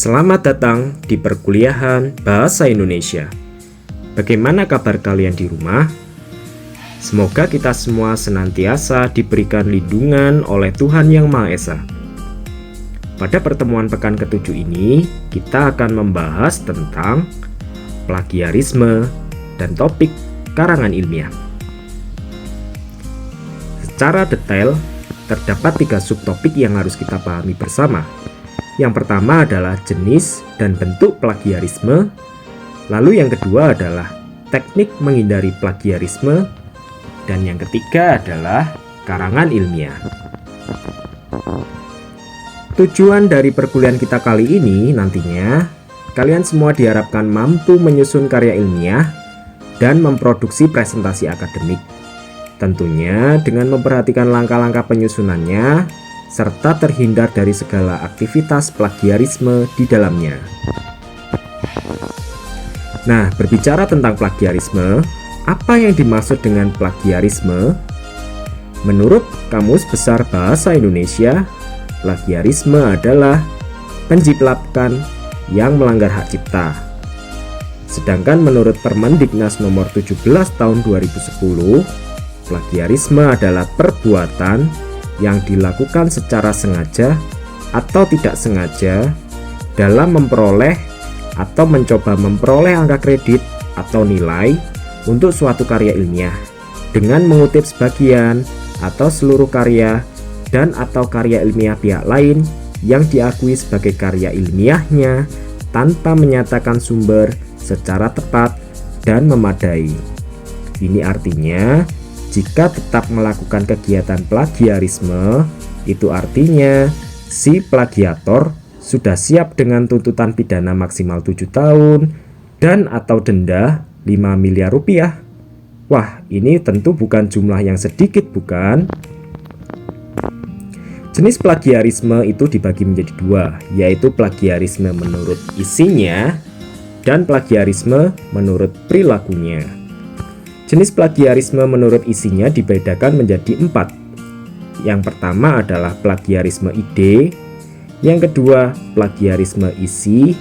Selamat datang di perkuliahan Bahasa Indonesia. Bagaimana kabar kalian di rumah? Semoga kita semua senantiasa diberikan lindungan oleh Tuhan Yang Maha Esa. Pada pertemuan pekan ke-7 ini, kita akan membahas tentang plagiarisme dan topik karangan ilmiah. Secara detail, terdapat 3 subtopik yang harus kita pahami bersama. Yang pertama adalah jenis dan bentuk plagiarisme, lalu yang kedua adalah teknik menghindari plagiarisme, dan yang ketiga adalah karangan ilmiah. Tujuan dari perkuliahan kita kali ini nantinya, kalian semua diharapkan mampu menyusun karya ilmiah dan memproduksi presentasi akademik. Tentunya dengan memperhatikan langkah-langkah penyusunannya, serta terhindar dari segala aktivitas plagiarisme di dalamnya. Nah, berbicara tentang plagiarisme, apa yang dimaksud dengan plagiarisme? Menurut Kamus Besar Bahasa Indonesia, plagiarisme adalah penjiplakan yang melanggar hak cipta. Sedangkan menurut Permendiknas nomor 17 tahun 2010, plagiarisme adalah perbuatan yang dilakukan secara sengaja atau tidak sengaja dalam memperoleh atau mencoba memperoleh angka kredit atau nilai untuk suatu karya ilmiah dengan mengutip sebagian atau seluruh karya dan atau karya ilmiah pihak lain yang diakui sebagai karya ilmiahnya tanpa menyatakan sumber secara tepat dan memadai. Ini artinya jika tetap melakukan kegiatan plagiarisme, itu artinya si plagiator sudah siap dengan tuntutan pidana maksimal 7 tahun dan atau denda 5 miliar rupiah. Wah, ini tentu bukan jumlah yang sedikit, bukan? Jenis plagiarisme itu dibagi menjadi 2, yaitu plagiarisme menurut isinya dan plagiarisme menurut perilakunya. Jenis plagiarisme menurut isinya dibedakan menjadi 4. Yang pertama adalah plagiarisme ide, yang kedua plagiarisme isi,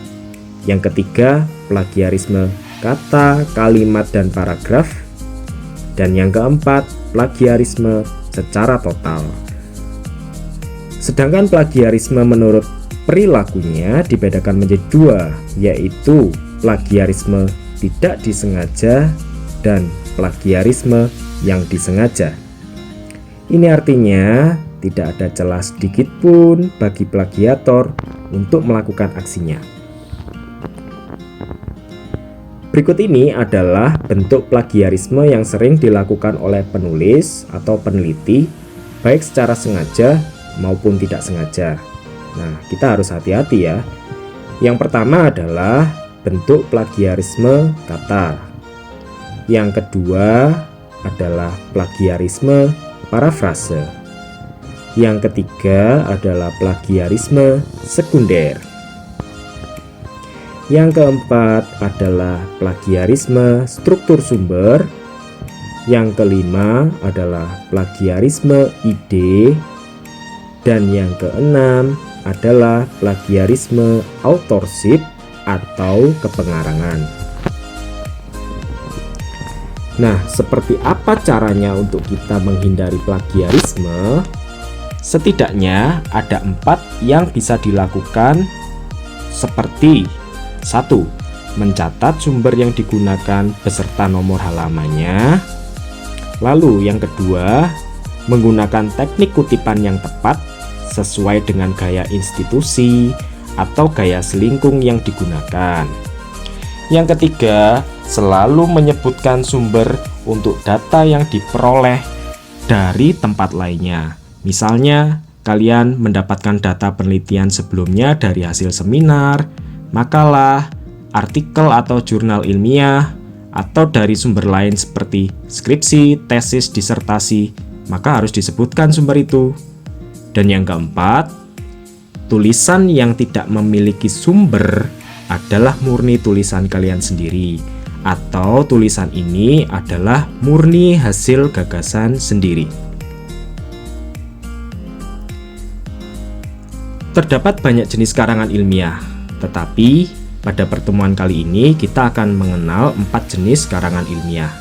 yang ketiga plagiarisme kata, kalimat, dan paragraf, dan yang keempat plagiarisme secara total. Sedangkan plagiarisme menurut perilakunya dibedakan menjadi 2, yaitu plagiarisme tidak disengaja dan plagiarisme yang disengaja. Ini artinya tidak ada celah sedikit pun bagi plagiator untuk melakukan aksinya. Berikut ini adalah bentuk plagiarisme yang sering dilakukan oleh penulis atau peneliti, baik secara sengaja maupun tidak sengaja. Nah, kita harus hati-hati ya. Yang pertama adalah bentuk plagiarisme kata. Yang kedua adalah plagiarisme parafrase. Yang ketiga adalah plagiarisme sekunder. Yang keempat adalah plagiarisme struktur sumber. Yang kelima adalah plagiarisme ide. Dan yang keenam adalah plagiarisme authorship atau kepengarangan. Nah, seperti apa caranya untuk kita menghindari plagiarisme? Setidaknya ada 4 yang bisa dilakukan, seperti 1. Mencatat sumber yang digunakan beserta nomor halamannya. Lalu yang kedua, menggunakan teknik kutipan yang tepat sesuai dengan gaya institusi atau gaya selingkung yang digunakan. Yang ketiga, selalu menyebutkan sumber untuk data yang diperoleh dari tempat lainnya. Misalnya, kalian mendapatkan data penelitian sebelumnya dari hasil seminar, makalah, artikel atau jurnal ilmiah, atau dari sumber lain seperti skripsi, tesis, disertasi, maka harus disebutkan sumber itu. Dan yang keempat, tulisan yang tidak memiliki sumber adalah murni tulisan kalian sendiri, atau tulisan ini adalah murni hasil gagasan sendiri. Terdapat banyak jenis karangan ilmiah, Tetapi pada pertemuan kali ini kita akan mengenal 4 jenis karangan ilmiah.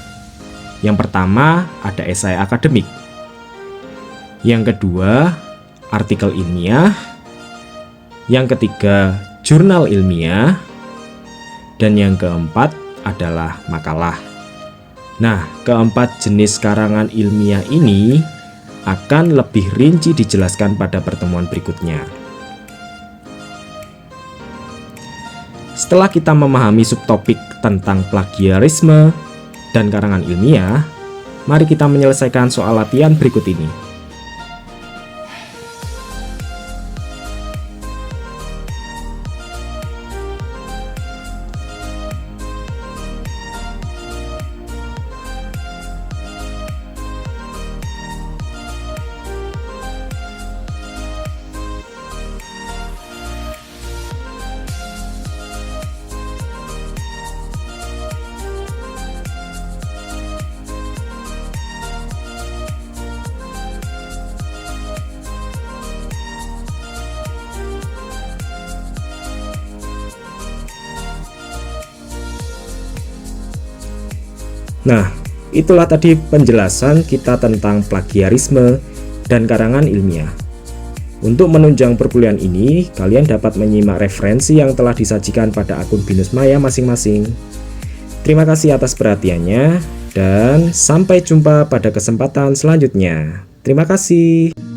Yang pertama ada esai akademik. Yang kedua artikel ilmiah. Yang ketiga jurnal ilmiah. Dan yang keempat adalah makalah. Nah, keempat jenis karangan ilmiah ini akan lebih rinci dijelaskan pada pertemuan berikutnya. Setelah kita memahami subtopik tentang plagiarisme dan karangan ilmiah, mari kita menyelesaikan soal latihan berikut ini. Nah, itulah tadi penjelasan kita tentang plagiarisme dan karangan ilmiah. Untuk menunjang perkuliahan ini, kalian dapat menyimak referensi yang telah disajikan pada akun Binus Maya masing-masing. Terima kasih atas perhatiannya, dan sampai jumpa pada kesempatan selanjutnya. Terima kasih.